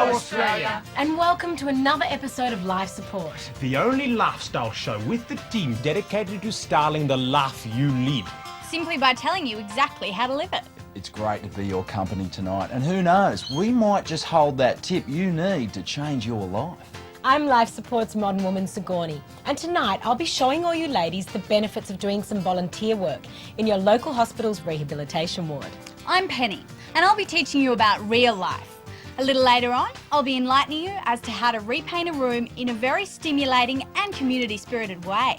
Australia. And welcome to another episode of Life Support. The only lifestyle show with the team dedicated to styling the life you lead. Simply by telling you exactly how to live it. It's great to be your company tonight, and who knows, we might just hold that tip you need to change your life. I'm Life Support's modern woman Sigourney, and tonight I'll be showing all you ladies the benefits of doing some volunteer work in your local hospital's rehabilitation ward. I'm Penny, and I'll be teaching you about real life. A little later on, I'll be enlightening you as to how to repaint a room in a very stimulating and community-spirited way.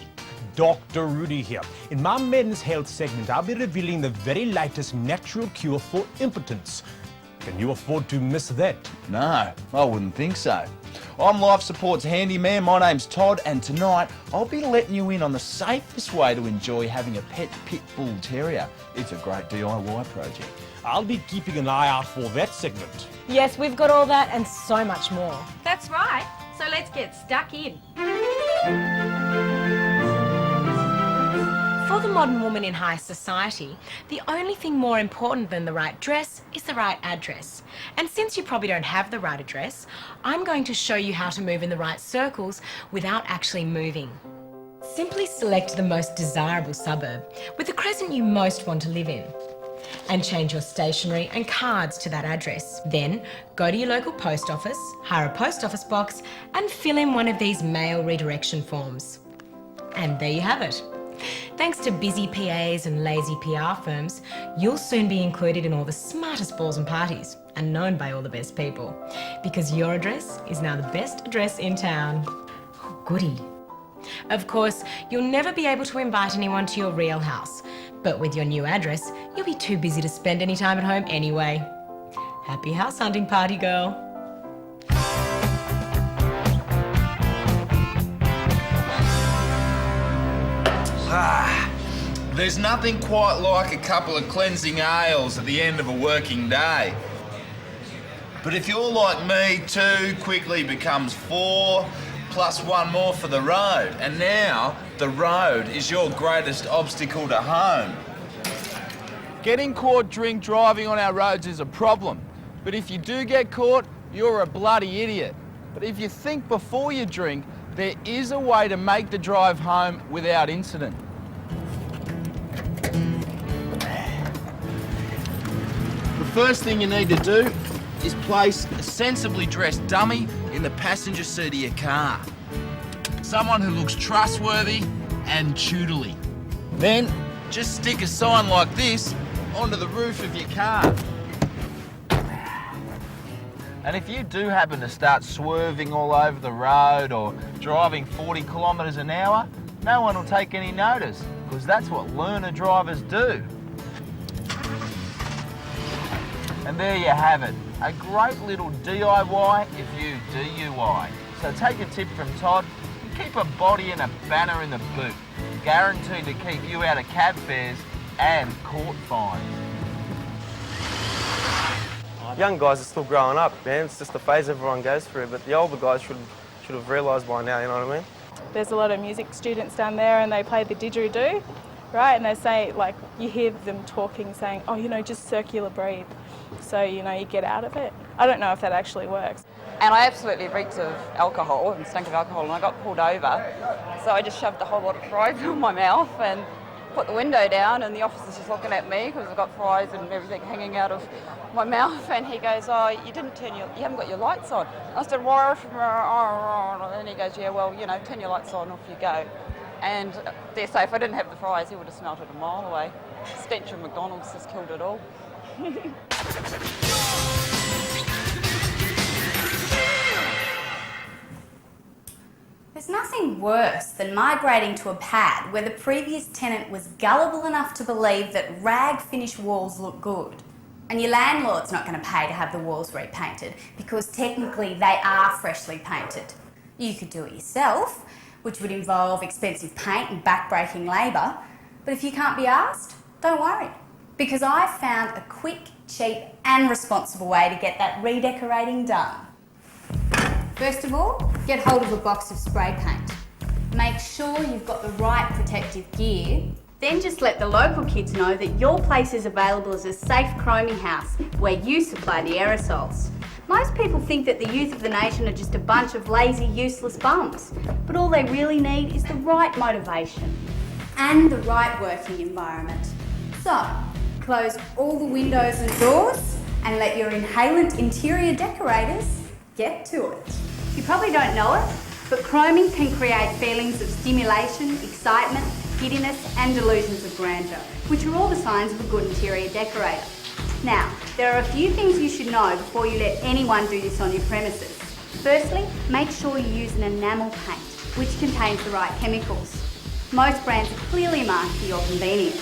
Dr. Rudy here. In my Men's Health segment, I'll be revealing the very latest natural cure for impotence. Can you afford to miss that? No, I wouldn't think so. I'm Life Support's handyman, my name's Todd, and tonight I'll be letting you in on the safest way to enjoy having a pet pit bull terrier. It's a great DIY project. I'll be keeping an eye out for that segment. Yes, we've got all that and so much more. That's right, so let's get stuck in. For the modern woman in high society, the only thing more important than the right dress is the right address. And since you probably don't have the right address, I'm going to show you how to move in the right circles without actually moving. Simply select the most desirable suburb with the crescent you most want to live in, and change your stationery and cards to that address. Then go to your local post office, hire a post office box, and fill in one of these mail redirection forms. And there you have it. Thanks to busy PAs and lazy PR firms, you'll soon be included in all the smartest balls and parties and known by all the best people, because your address is now the best address in town. Oh, goody. Of course, you'll never be able to invite anyone to your real house, but with your new address, you'll be too busy to spend any time at home anyway. Happy house hunting, party girl. There's nothing quite like a couple of cleansing ales at the end of a working day. But if you're like me, 2 quickly becomes 4, plus 1 more for the road. And now, the road is your greatest obstacle to home. Getting caught drink driving on our roads is a problem. But if you do get caught, you're a bloody idiot. But if you think before you drink, there is a way to make the drive home without incident. The first thing you need to do is place a sensibly dressed dummy in the passenger seat of your car. Someone who looks trustworthy and tutorly. Then, just stick a sign like this onto the roof of your car. And if you do happen to start swerving all over the road or driving 40 kilometres an hour, no one will take any notice, because that's what learner drivers do. And there you have it, a great little DIY if you DUI. So take a tip from Todd and keep a body and a banner in the boot, guaranteed to keep you out of cab fares and court fines. Young guys are still growing up, man. It's just a phase everyone goes through, but the older guys should have realised by now, you know what I mean? There's a lot of music students down there and they play the didgeridoo, right? And they say, like, you hear them talking, saying, oh, you know, just circular breathe. So, you know, you get out of it. I don't know if that actually works. And I absolutely reeked of alcohol and stunk of alcohol, and I got pulled over. So I just shoved a whole lot of fries in my mouth and put the window down, and the officer's just looking at me because I've got fries and everything hanging out of my mouth, and he goes, oh, you haven't got your lights on. I said, why? And he goes, yeah, well, you know, turn your lights on, off you go. And dare say, if I didn't have the fries, he would have smelt it a mile away. Stench of McDonald's just killed it all. There's nothing worse than migrating to a pad where the previous tenant was gullible enough to believe that rag finish walls look good. And your landlord's not going to pay to have the walls repainted because technically they are freshly painted. You could do it yourself, which would involve expensive paint and back-breaking labour, but if you can't be asked, don't worry, because I've found a quick, cheap and responsible way to get that redecorating done. First of all, get hold of a box of spray paint. Make sure you've got the right protective gear. Then just let the local kids know that your place is available as a safe chroming house where you supply the aerosols. Most people think that the youth of the nation are just a bunch of lazy, useless bums, but all they really need is the right motivation and the right working environment. So, close all the windows and doors and let your inhalant interior decorators get to it. You probably don't know it, but chroming can create feelings of stimulation, excitement, giddiness and delusions of grandeur, which are all the signs of a good interior decorator. Now, there are a few things you should know before you let anyone do this on your premises. Firstly, make sure you use an enamel paint, which contains the right chemicals. Most brands are clearly marked for your convenience.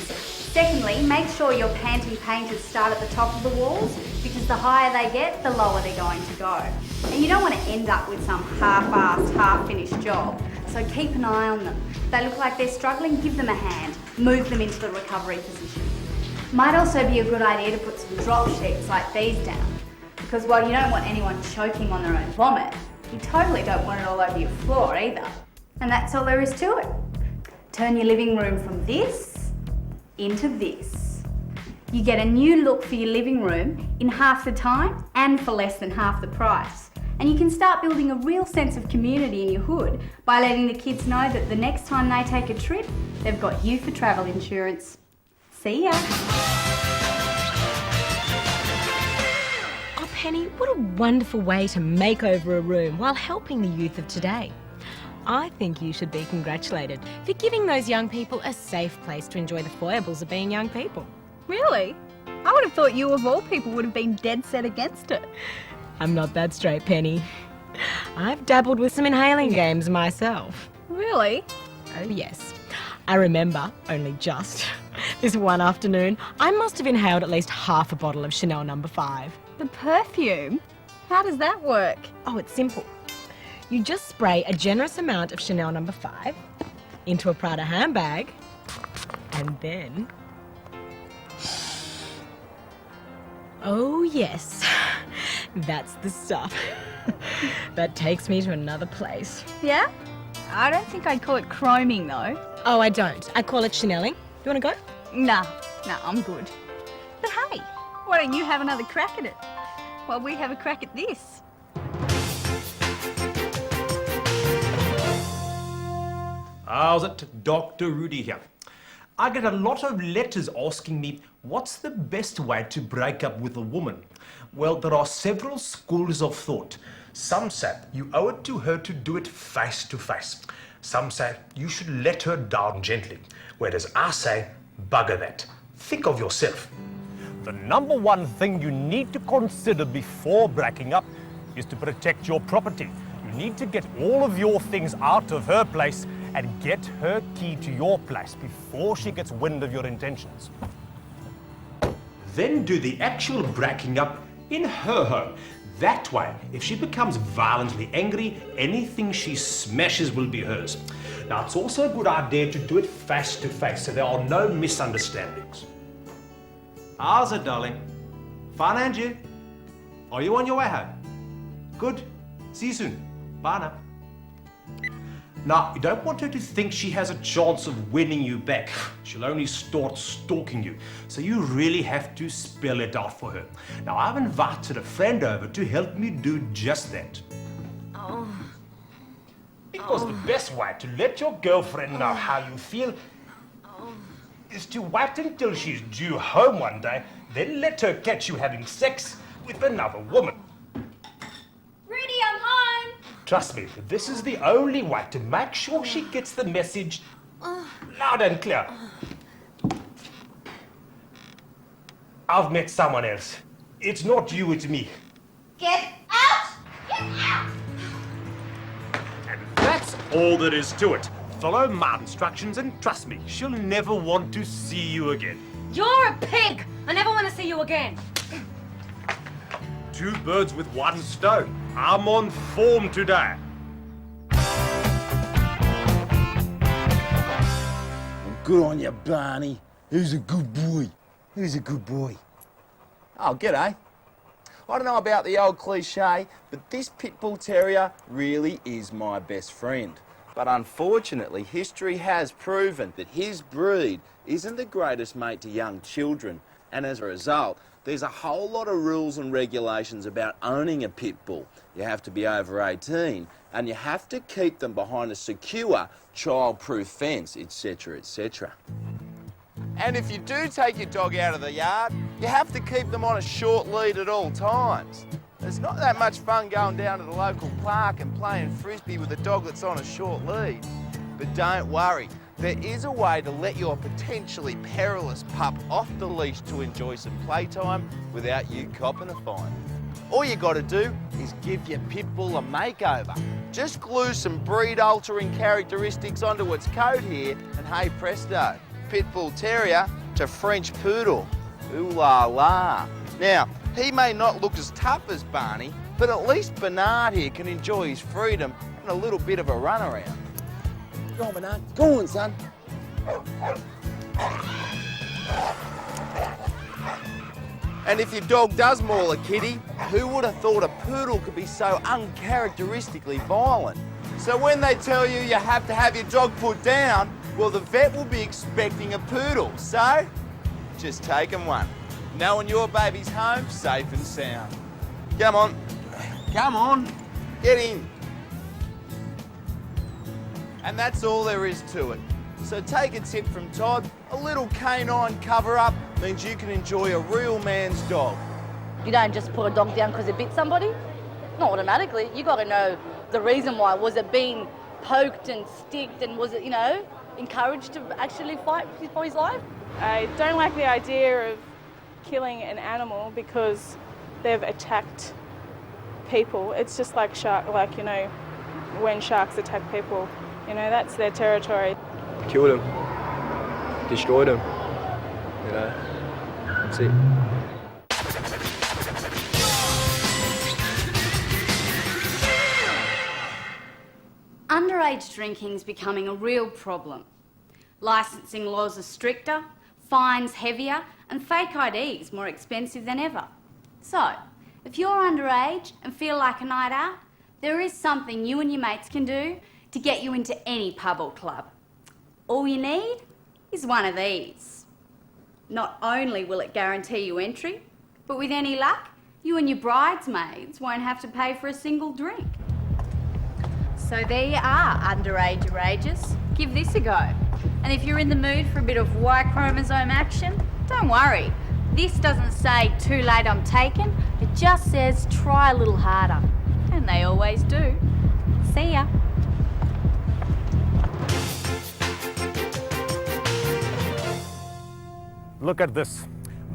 Secondly, make sure your panting painters start at the top of the walls, because the higher they get, the lower they're going to go. And you don't want to end up with some half-assed, half-finished job, so keep an eye on them. If they look like they're struggling, give them a hand. Move them into the recovery position. Might also be a good idea to put some drop sheets like these down, because while you don't want anyone choking on their own vomit, you totally don't want it all over your floor either. And that's all there is to it. Turn your living room from this into this. You get a new look for your living room in half the time and for less than half the price. And you can start building a real sense of community in your hood by letting the kids know that the next time they take a trip, they've got you for travel insurance. See ya. Oh, Penny, what a wonderful way to make over a room while helping the youth of today. I think you should be congratulated for giving those young people a safe place to enjoy the foibles of being young people. Really? I would have thought you of all people would have been dead set against it. I'm not that straight, Penny. I've dabbled with some inhaling games myself. Really? Oh, yes. I remember, only just, this one afternoon, I must have inhaled at least half a bottle of Chanel No. 5. The perfume? How does that work? Oh, it's simple. You just spray a generous amount of Chanel No. 5 into a Prada handbag, and then... Oh, yes. That's the stuff. That takes me to another place. Yeah? I don't think I'd call it chroming, though. Oh, I don't. I call it Chanelling. You want to go? Nah, I'm good. But hey, why don't you have another crack at it while we have a crack at this? How's it? Dr. Rudy here. I get a lot of letters asking me what's the best way to break up with a woman. Well, there are several schools of thought. Some say you owe it to her to do it face to face. Some say you should let her down gently. Whereas I say, bugger that. Think of yourself. The number one thing you need to consider before breaking up is to protect your property. You need to get all of your things out of her place and get her key to your place before she gets wind of your intentions. Then do the actual breaking up in her home. That way, if she becomes violently angry, anything she smashes will be hers. Now, it's also a good idea to do it face to face so there are no misunderstandings. How's it, darling? Fine, and you? Are you on your way home? Good. See you soon. Bye now. Now, you don't want her to think she has a chance of winning you back. She'll only start stalking you. So you really have to spell it out for her. Now, I've invited a friend over to help me do just that. Oh. Because the best way to let your girlfriend know how you feel is to wait until she's due home one day, then let her catch you having sex with another woman. Rudy, I'm home! Trust me, this is the only way to make sure she gets the message loud and clear. I've met someone else. It's not you, it's me. Get out! Get out! And that's all there is to it. Follow my instructions and trust me, she'll never want to see you again. You're a pig! I never want to see you again. Two birds with one stone. I'm on form today. Well, good on you, Barney. Who's a good boy? Who's a good boy? Oh, g'day. I don't know about the old cliche, but this pit bull terrier really is my best friend. But unfortunately, history has proven that his breed isn't the greatest mate to young children, and as a result, There's a whole lot of rules and regulations about owning a pit bull. You have to be over 18 and you have to keep them behind a secure, child-proof fence, etc, etc. And if you do take your dog out of the yard, you have to keep them on a short lead at all times. It's not that much fun going down to the local park and playing frisbee with a dog that's on a short lead. But don't worry, there is a way to let your potentially perilous pup off the leash to enjoy some playtime without you copping a fine. All you got to do is give your pit bull a makeover. Just glue some breed-altering characteristics onto its coat here and hey presto, pit bull terrier to French poodle. Ooh la la. Now, he may not look as tough as Barney, but at least Bernard here can enjoy his freedom and a little bit of a run around. Go on, Bernard. Go on, son. And if your dog does maul a kitty, who would have thought a poodle could be so uncharacteristically violent? So when they tell you you have to have your dog put down, well, the vet will be expecting a poodle. So, just take him one, knowing your baby's home safe and sound. Come on. Come on. Get in. And that's all there is to it. So take a tip from Todd, a little canine cover-up means you can enjoy a real man's dog. You don't just put a dog down because it bit somebody. Not automatically. You got to know the reason why. Was it being poked and sticked and was it, you know, encouraged to actually fight for his life? I don't like the idea of killing an animal because they've attacked people. It's just like you know, when sharks attack people. You know, that's their territory. Killed them, destroyed them, you know, that's it. Underage drinking is becoming a real problem. Licensing laws are stricter, fines heavier, and fake IDs more expensive than ever. So, if you're underage and feel like a night out, there is something you and your mates can do to get you into any pub or club. All you need is one of these. Not only will it guarantee you entry, but with any luck, you and your bridesmaids won't have to pay for a single drink. So there you are, underage rages. Give this a go. And if you're in the mood for a bit of Y chromosome action, don't worry. This doesn't say too late I'm taken, it just says try a little harder. And they always do. See ya. Look at this.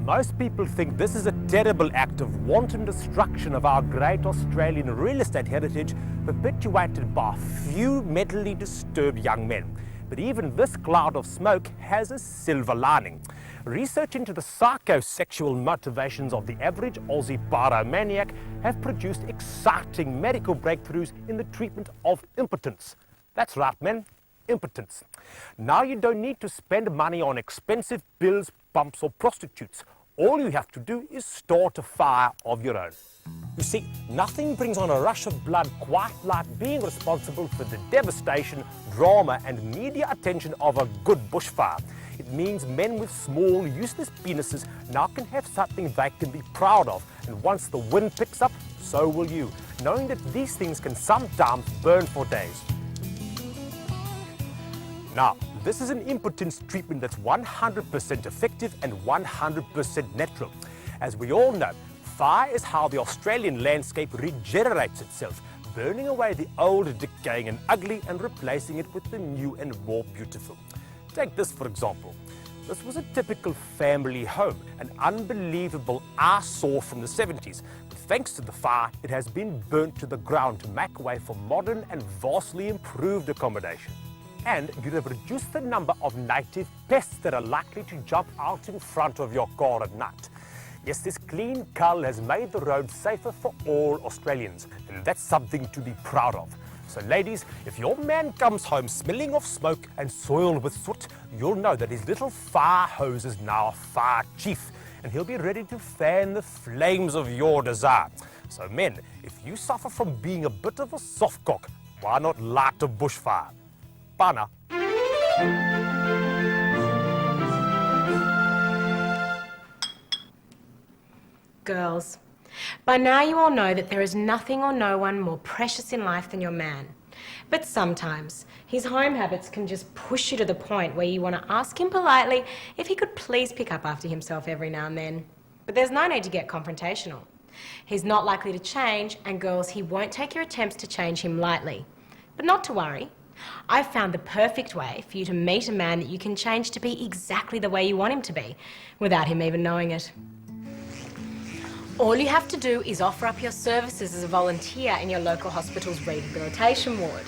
Most people think this is a terrible act of wanton destruction of our great Australian real estate heritage perpetuated by a few mentally disturbed young men. But even this cloud of smoke has a silver lining. Research into the psychosexual motivations of the average Aussie pyromaniac have produced exciting medical breakthroughs in the treatment of impotence. That's right, men. Impotence. Now you don't need to spend money on expensive pills, pumps or prostitutes. All you have to do is start a fire of your own. You see, nothing brings on a rush of blood quite like being responsible for the devastation, drama and media attention of a good bushfire. It means men with small, useless penises now can have something they can be proud of. And once the wind picks up, so will you, knowing that these things can sometimes burn for days. Now, this is an impotence treatment that's 100% effective and 100% natural. As we all know, fire is how the Australian landscape regenerates itself, burning away the old, decaying and ugly and replacing it with the new and more beautiful. Take this for example. This was a typical family home, an unbelievable eyesore from the 70s. But thanks to the fire, it has been burnt to the ground to make way for modern and vastly improved accommodation. And you'd have reduced the number of native pests that are likely to jump out in front of your car at night. Yes, this clean cull has made the road safer for all Australians, and that's something to be proud of. So ladies, if your man comes home smelling of smoke and soiled with soot, you'll know that his little fire hose is now a fire chief, and he'll be ready to fan the flames of your desire. So men, if you suffer from being a bit of a softcock, why not light a bushfire? Pana. Girls, by now you all know that there is nothing or no one more precious in life than your man. But sometimes his home habits can just push you to the point where you want to ask him politely if he could please pick up after himself every now and then. But there's no need to get confrontational. He's not likely to change, and girls, he won't take your attempts to change him lightly. But not to worry. I've found the perfect way for you to meet a man that you can change to be exactly the way you want him to be, without him even knowing it. All you have to do is offer up your services as a volunteer in your local hospital's rehabilitation ward.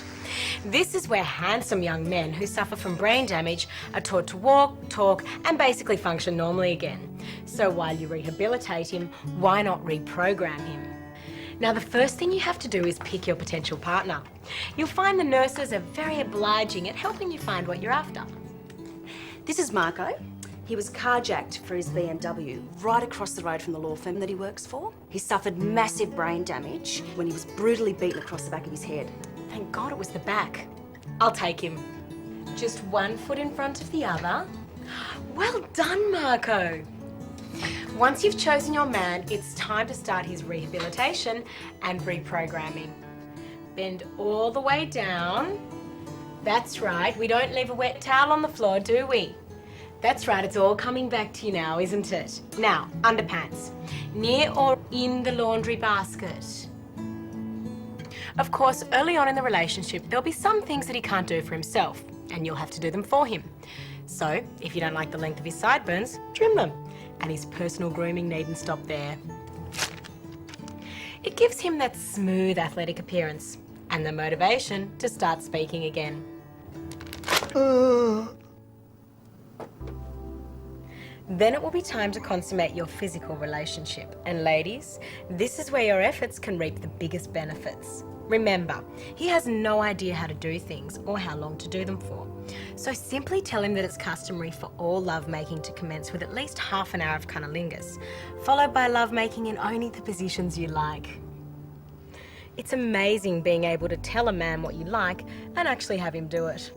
This is where handsome young men who suffer from brain damage are taught to walk, talk, and basically function normally again. So while you rehabilitate him, why not reprogram him? Now, the first thing you have to do is pick your potential partner. You'll find the nurses are very obliging at helping you find what you're after. This is Marco. He was carjacked for his BMW right across the road from the law firm that he works for. He suffered massive brain damage when he was brutally beaten across the back of his head. Thank God it was the back. I'll take him. Just one foot in front of the other. Well done, Marco. Once you've chosen your man, it's time to start his rehabilitation and reprogramming. Bend all the way down. That's right, we don't leave a wet towel on the floor, do we? That's right, it's all coming back to you now, isn't it? Now, underpants. Near or in the laundry basket. Of course, early on in the relationship, there'll be some things that he can't do for himself, and you'll have to do them for him. So, if you don't like the length of his sideburns, trim them. And his personal grooming needn't stop there. It gives him that smooth athletic appearance and the motivation to start speaking again. Then it will be time to consummate your physical relationship. And ladies, this is where your efforts can reap the biggest benefits. Remember, he has no idea how to do things or how long to do them for. So simply tell him that it's customary for all lovemaking to commence with at least half an hour of cunnilingus, followed by lovemaking in only the positions you like. It's amazing being able to tell a man what you like and actually have him do it.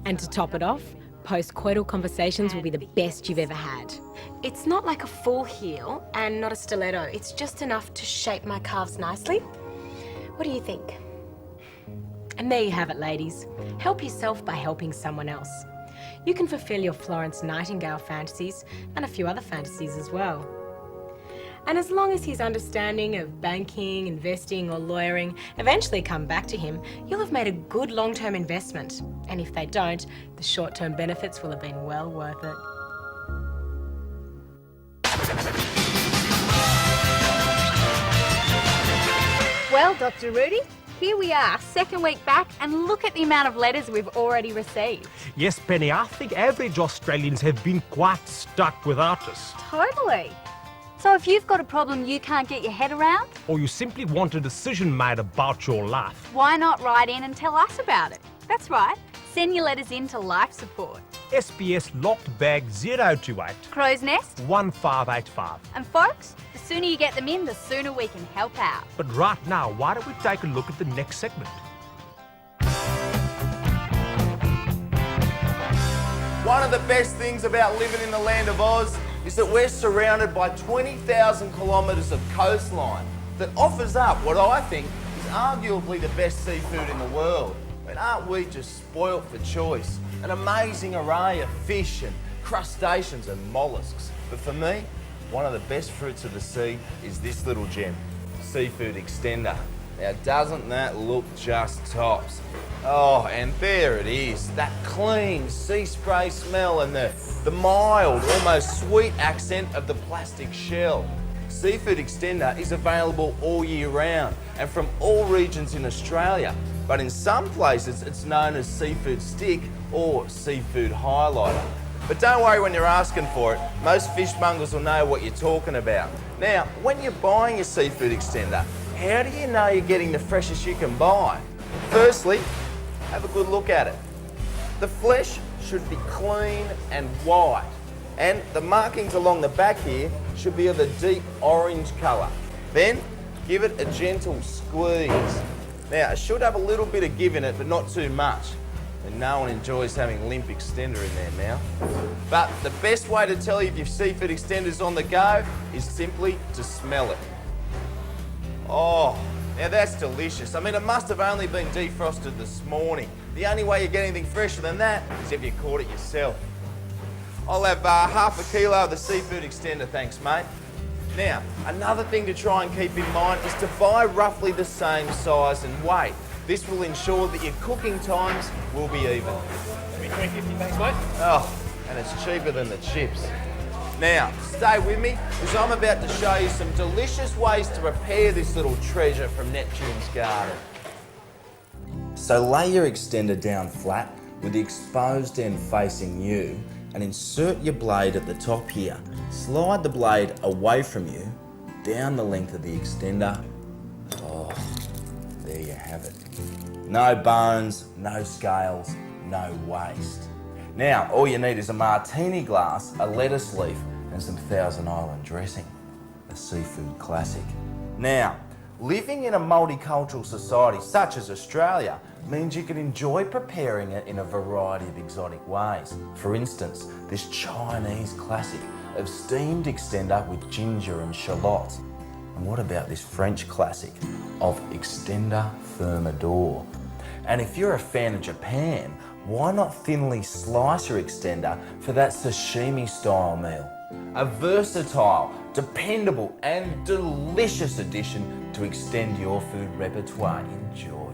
And to top it off, post-coital conversations will be the best you've ever had. It's not like a full heel and not a stiletto. It's just enough to shape my calves nicely. What do you think? And there you have it, ladies. Help yourself by helping someone else. You can fulfill your Florence Nightingale fantasies and a few other fantasies as well. And as long as he's understanding of banking, investing or lawyering eventually come back to him, you'll have made a good long-term investment. And if they don't, the short-term benefits will have been well worth it. Well, Dr. Rudy, here we are, second week back, and look at the amount of letters we've already received. Yes, Penny, I think average Australians have been quite stuck without us. Totally. So if you've got a problem you can't get your head around, Or you simply want a decision made about your life. why not write in and tell us about it? That's right. Send your letters in to Life Support. SBS Locked Bag 028 Crow's Nest. 1585. And folks, the sooner you get them in, the sooner we can help out. But right now, why don't we take a look at the next segment? One of the best things about living in the land of Oz is that we're surrounded by 20,000 kilometres of coastline that offers up what I think is arguably the best seafood in the world. I mean, aren't we just spoilt for choice? An amazing array of fish and crustaceans and molluscs. But for me, one of the best fruits of the sea is this little gem, Seafood Extender. Now, doesn't that look just tops? Oh, and there it is, that clean sea spray smell and the mild, almost sweet accent of the plastic shell. Seafood Extender is available all year round and from all regions in Australia. But in some places, it's known as Seafood Stick or Seafood Highlighter. But don't worry when you're asking for it. Most fishmongers will know what you're talking about. Now, when you're buying your Seafood Extender, how do you know you're getting the freshest you can buy? Firstly, have a good look at it. The flesh should be clean and white, and the markings along the back here should be of a deep orange colour. Then, give it a gentle squeeze. Now, it should have a little bit of give in it, but not too much. and no one enjoys having limp extender in their mouth. But the best way to tell you if your seafood extender's on the go is simply to smell it. Oh, now that's delicious. I mean, it must have only been defrosted this morning. The only way you get anything fresher than that is if you caught it yourself. I'll have half a kilo of the seafood extender, thanks, mate. Now, another thing to try and keep in mind is to buy roughly the same size and weight. This will ensure that your cooking times will be even. $3.50, thanks, mate. Oh, and it's cheaper than the chips. Now, stay with me, because I'm about to show you some delicious ways to prepare this little treasure from Neptune's garden. So lay your extender down flat with the exposed end facing you and insert your blade at the top here. Slide the blade away from you, down the length of the extender. Oh, there you have it. No bones, no scales, no waste. Now, all you need is a martini glass, a lettuce leaf, and some Thousand Island dressing, a seafood classic. Now, living in a multicultural society such as Australia means you can enjoy preparing it in a variety of exotic ways. For instance, this Chinese classic of steamed extender with ginger and shallots. And what about this French classic of extender thermidor? And if you're a fan of Japan, why not thinly slice your extender for that sashimi style meal? A versatile, dependable and delicious addition to extend your food repertoire. Enjoy.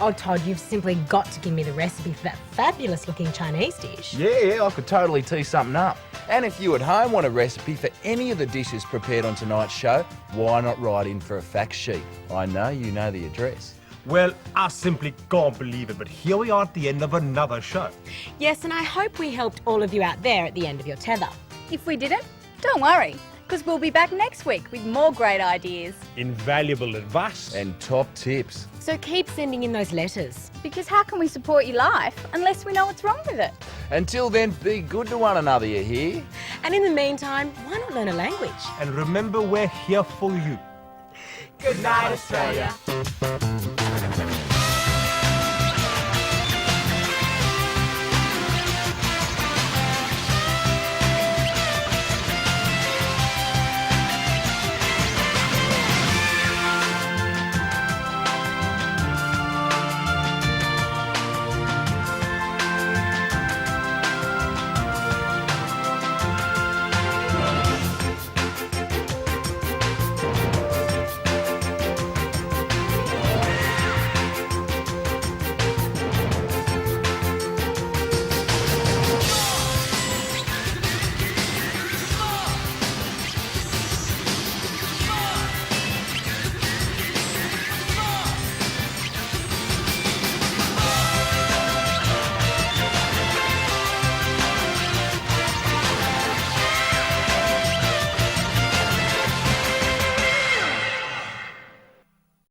Oh, Todd, you've simply got to give me the recipe for that fabulous looking Chinese dish. Yeah, I could totally tee something up. And if you at home want a recipe for any of the dishes prepared on tonight's show, why not write in for a fact sheet? I know you know the address. Well, I simply can't believe it, but here we are at the end of another show. Yes, and I hope we helped all of you out there at the end of your tether. If we didn't, don't worry, because we'll be back next week with more great ideas. Invaluable advice. And top tips. So keep sending in those letters. Because how can we support your life unless we know what's wrong with it? Until then, be good to one another, you hear? And in the meantime, why not learn a language? And remember, we're here for you. Good night, Australia.